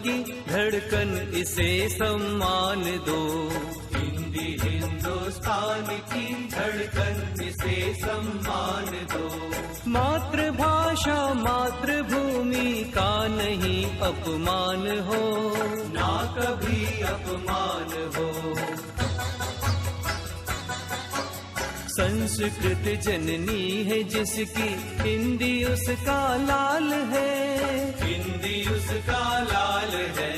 की धड़कन इसे सम्मान दो। हिंदी हिंदुस्तान की धड़कन इसे सम्मान दो। मातृभाषा मातृभूमि का नहीं अपमान हो, ना कभी अपमान हो। संस्कृत जननी है जिसकी हिंदी उसका लाल है, हिंदी उसका लाल है।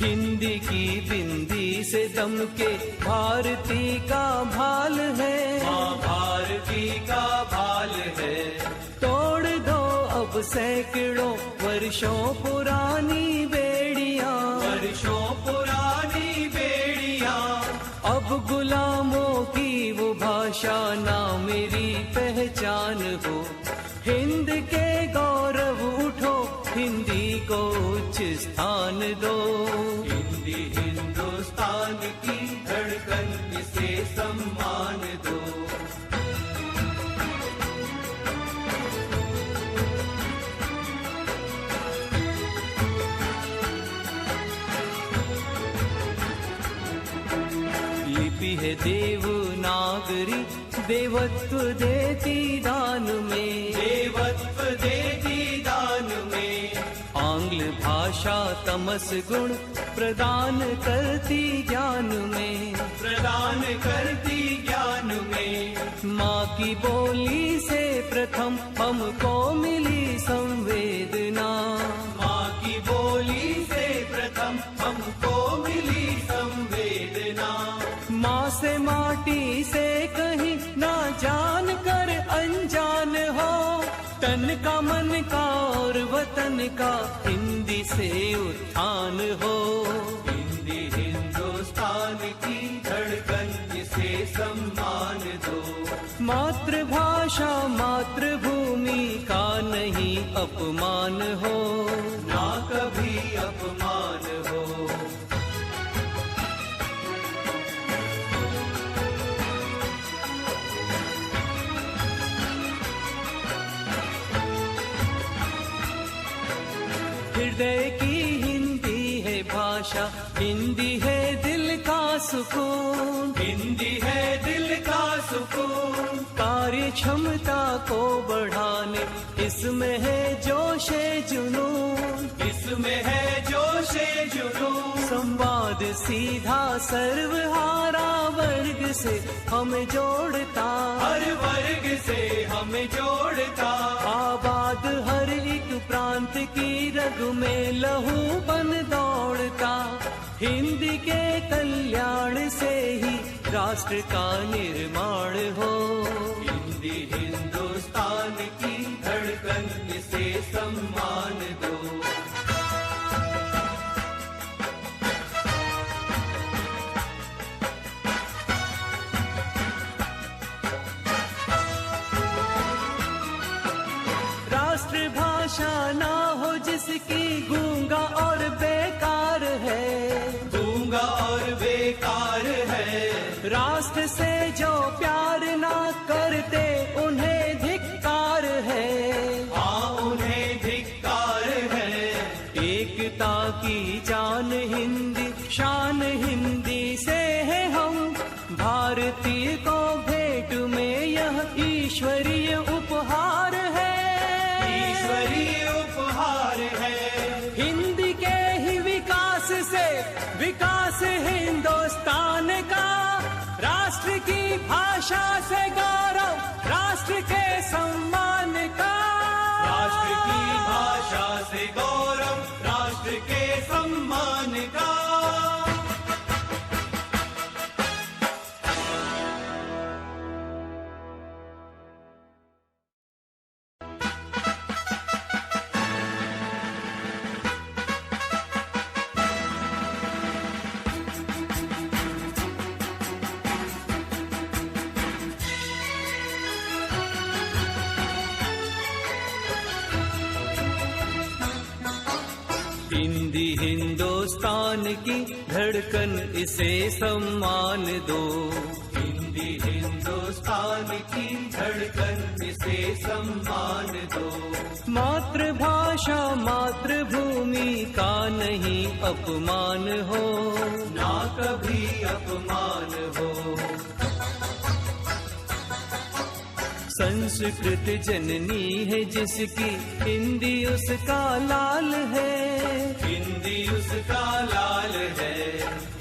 हिंदी की बिंदी से दमके भारती का भाल है, माँ भारती का भाल है। तोड़ दो अब सैकड़ों वर्षों पुरानी बेड़ियां, वर्षों पुरानी बेड़ियां। अब गुलामों की वो भाषा ना मेरी पहचान हो। हिंद के गौरव उठो, हिंदी को उच्च स्थान दो। हिंदी हिंदुस्तान की धड़कन इसे सम्मान दो। लिपि है देवनागरी, देवत्व देती दान में, देवत्व देती दान में। आंग्ल भाषा तमस गुण प्रदान करती ज्ञान में, प्रदान करती ज्ञान में। माँ की बोली से प्रथम हमको मिली संवेदना, माँ की बोली से प्रथम हमको मिली संवेदना। माँ से माटी से कहीं ना जान कर अनजान हो। तन का मन का और वतन का हिंदी से उत्थान हो। हिंदी हिंदुस्तान की धड़कन इसे सम्मान दो। मातृभाषा मातृभूमि का नहीं अपमान हो, ना कभी अपमान हो। हृदय की हिंदी है भाषा, हिंदी है दिल का सुकून, हिंदी है दिल का सुकून। कार्य क्षमता को बढ़ाने इसमें है जोशे जुनून, इसमें है जोशे जुनून। संवाद सीधा सर्वहारा वर्ग से हमें जोड़ता, हर वर्ग से हमें जोड़ता। आबाद हर एक प्रांत की रग में लहू बन दौड़ता। हिंदी के कल्याण से ही राष्ट्र का निर्माण हो। हिंदी हिंदुस्तान की धड़कन इसे सम्मान दो। राष्ट्रभाषा ना हो जिसकी गूंगा और बेकार है, गूंगा और बेकार है। राष्ट्र से जो प्यार ना करते उन्हें धिक्कार है, हाँ उन्हें धिक्कार है। एकता की जान हिंदी, शान हिंदी से है हम। भारतीय को भेंट में यह ईश्वरीय उपहार है, ईश्वरीय उपहार है। हिंदी के ही विकास से विकास हिंदुस्तान का। राष्ट्र की भाषा से गौरव, राष्ट्र के सम्मान का। राष्ट्र की भाषा से गौरव, राष्ट्र के सम्मान का। हिंदी हिंदुस्तान की धड़कन इसे सम्मान दो। हिंदी हिंदुस्तान की धड़कन इसे सम्मान दो। मातृभाषा मातृभूमि का नहीं अपमान हो, ना कभी अपमान हो। संस्कृत जननी है जिसकी हिंदी उसका लाल है, हिंदी उसका लाल है।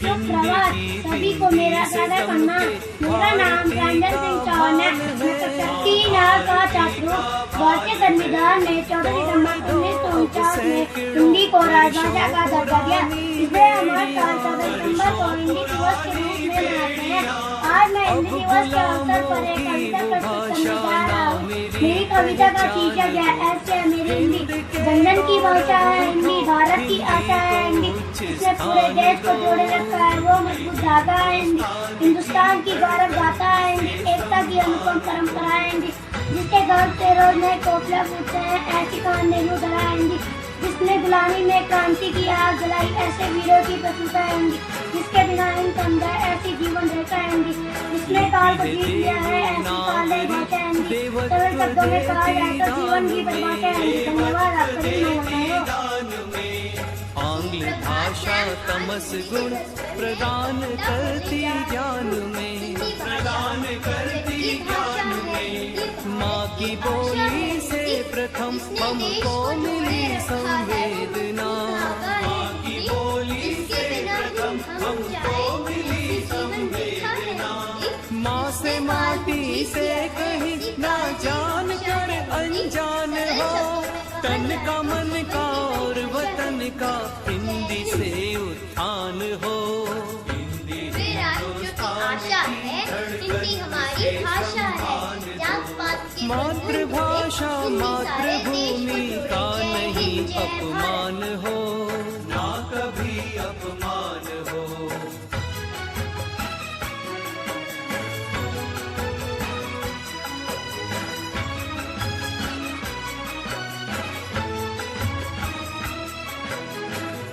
सुप्रभात सभी को मेरा सादर प्रणाम। मेरा नाम राजेंद्र सिंह चौहान है। मैं कक्षा 3 का छात्र हूँ। भारतीय संविधान ने 14 दिसंबर 1949 में हिंदी को राजभाषा का दर्जा दिया। इसलिए हमारे साल 14 दिसंबर को हिंदी दिवस के रूप में मनाते हैं। आज मैं हिंदी दिवस के अवसर पर एक कविता प्रस्तुत करने जा रहा हूँ। मेरी कविता का शीर्षक है ऐसे है मेरी हिंदी। जनगण की भाषा है हिंदी, भारत की आशा है हिंदी, इसने पूरे देश को जोड़े रखा है वो मजबूत धागा है हिंदी। हिंदुस्तान की गौरव गाथा है हिंदी, एकता की अनुपम परंपरा है हिंदी, जिसके गर्व से रोज नए कोफले फूटते हैं ऐसी कहानी धरा है हिंदी। जिसने गुलामी में क्रांति की आग जलाई ऐसे वीरों की प्रशंसा है हिंदी, जिसके बिना इनकम ऐसी जीवन रेखा है हिंदी। जिसने काल को जीत लिया है ऐसी काले भाषा है हिंदी। सरल शब्दों में कहा जाए तो जीवन की परिभाषा है हिंदी। धन्यवाद आपका। आंग्ल भाषा तमस गुण प्रदान करती ज्ञान में, प्रदान करती ज्ञान में। माँ की बोली से प्रथम हमको मिली संवेदना, माँ की बोली से प्रथम हमको मिली संवेदना। माँ से माटी से कहीं ना जान कर अनजान हो, तन का मन का और वतन का हिंदी से उत्थान हो। हिंदी राष्ट्र की आशा है, हिंदी हमारी भाषा है। जात पात के मातृभाषा मातृभूमि का नहीं अपमान हो, ना कभी अपमान हो।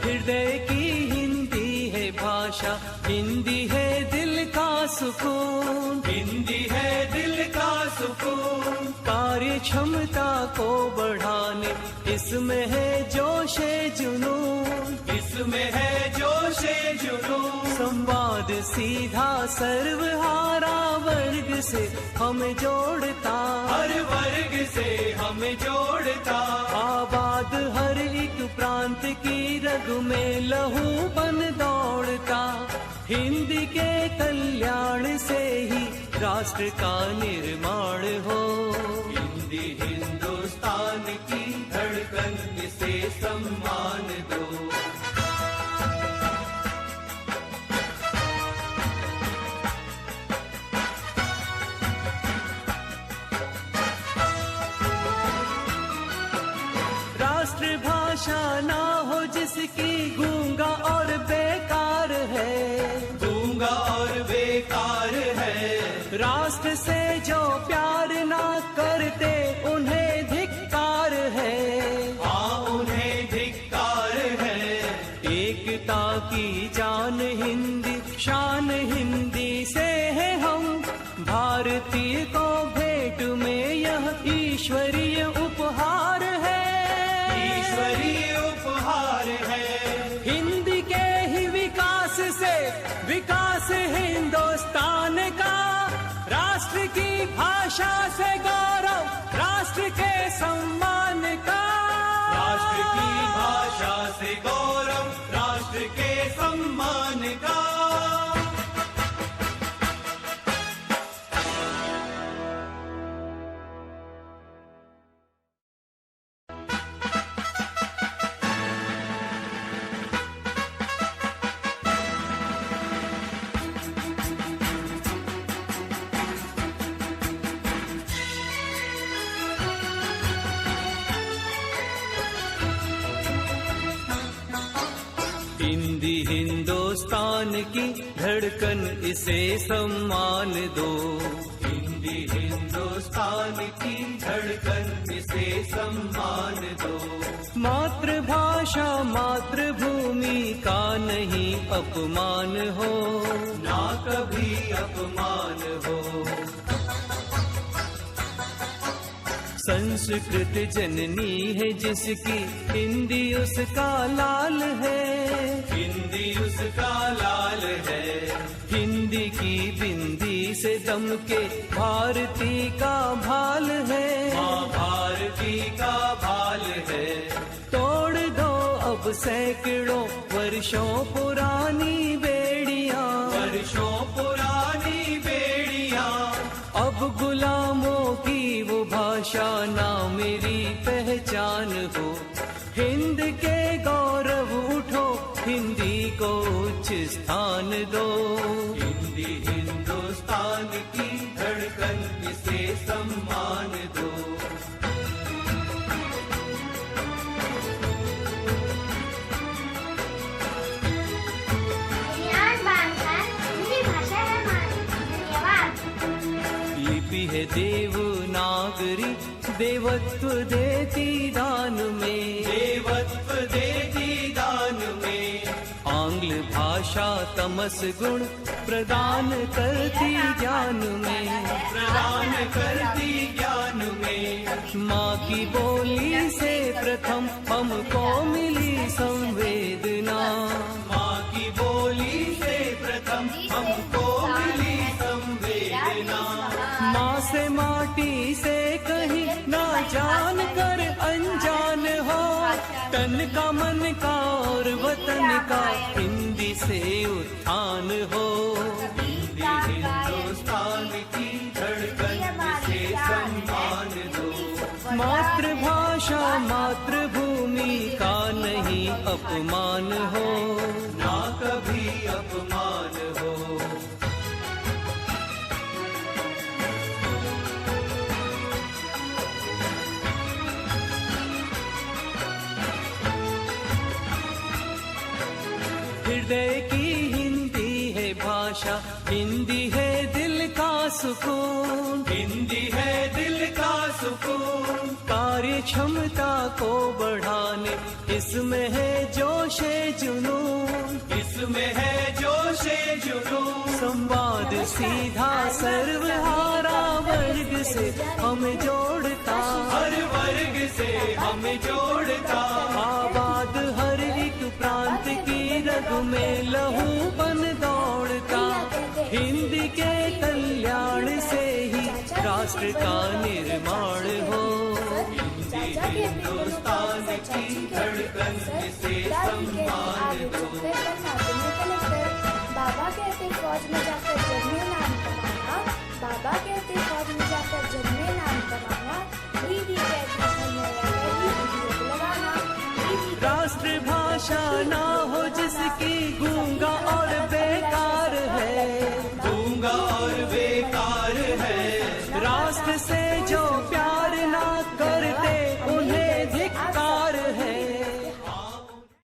हृदय की हिंदी है भाषा, हिंदी है दिल का सुकून, हिंदी है दिल का सुकून। कार्य क्षमता को बढ़ाने इसमें है जोशे जुनून, इसमें है जोशे जुनून। संवाद सीधा सर्वहारा वर्ग से हमें जोड़ता, हर वर्ग से हमें जोड़ता। आबाद हर एक प्रांत की रग में लहू बन दौड़ता। हिंदी के कल्याण से ही राष्ट्र का निर्माण हो। हिंदी हिंदुस्तान की धड़कन, इसे सम्मान दो। राष्ट्रभाषा ना हो जिसकी गूंगा और बेकार है, गूंगा और बेकार है। राष्ट्र से जो प्यार ना करते उन्हें धिक्कार है, हाँ उन्हें धिक्कार है। एकता की जान हिंदी, शान हिंदी से है हम, भारतीय को भेंट में यह ईश्वरीय उपहार है, ईश्वरीय उपहार है। हिंदी के ही विकास से विकास हिंदुस्तान का, राष्ट्र की भाषा से गौरव राष्ट्र के सम्मान का, राष्ट्र की भाषा से गौरव राष्ट्र के सम्मान का। हिंदी हिंदुस्तान की धड़कन, इसे सम्मान दो। हिंदी हिंदुस्तान की धड़कन, इसे सम्मान दो। मातृभाषा मातृभूमि का नहीं अपमान हो, ना कभी अपमान हो। संस्कृत जननी है जिसकी हिंदी उसका लाल है, हिंदी उसका लाल है। हिंदी की बिंदी से दम के भारती का भाल है, माँ भारती का भाल है। तोड़ दो अब सैकड़ों वर्षों पुरानी बेड़ियां, वर्षों पुरानी बेड़ियां। अब गुलामों की वो भाषा ना मेरी पहचान हो। हिंद के गौरव उठो, हिंदी को उच्च स्थान दो। हिंदी हिंदुस्तान की धड़कन, इसे सम्मान दो। ज्ञान बांधकर हिंदी भाषा है हमारी। धन्यवाद। लिपि है देवनागरी, देवत्व देती दान में, देवत्व देती दान में। आंग्ल भाषा तमस गुण प्रदान करती ज्ञान में, प्रदान करती ज्ञान में। माँ की बोली से प्रथम हमको मिली संवेदना, माँ की बोली से प्रथम हमको मिली संवेदना। माँ से माटी से कहीं ना जान कर अनजान हो। तन का मन का और वतन का हिंदी से उत्थान हो। हिंदी हिंदुस्तान की धड़कन, इसे सम्मान दो। मातृभाषा मातृभूमि का नहीं अपमान हो, ना कभी अपमान हो। हृदय की हिंदी है भाषा, हिंदी है दिल का सुकून, हिंदी है दिल का सुकून। कार्य क्षमता को बढ़ाने इसमें है जोशे जुनून, इसमें है जोशे जुनून। संवाद सीधा सर्वहारा वर्ग से हमें जोड़ता, हर वर्ग से हमें जोड़ता। आबाद हर एक प्रांत की रग में लहूपन दौड़ता। हिंदी के कल्याण से ही राष्ट्र का निर्माण हो। हिंदी हिंदुस्तान की धड़कन, इसे सम्मान दो। बाबा कहते फौज में जाकर जन्मे नाम कमाना, बाबा कहते फौज में जाकर जन्मे नाम कमाना। दीदी कहती लगाना। राष्ट्रभाषा ना हो जिसकी गूंगा और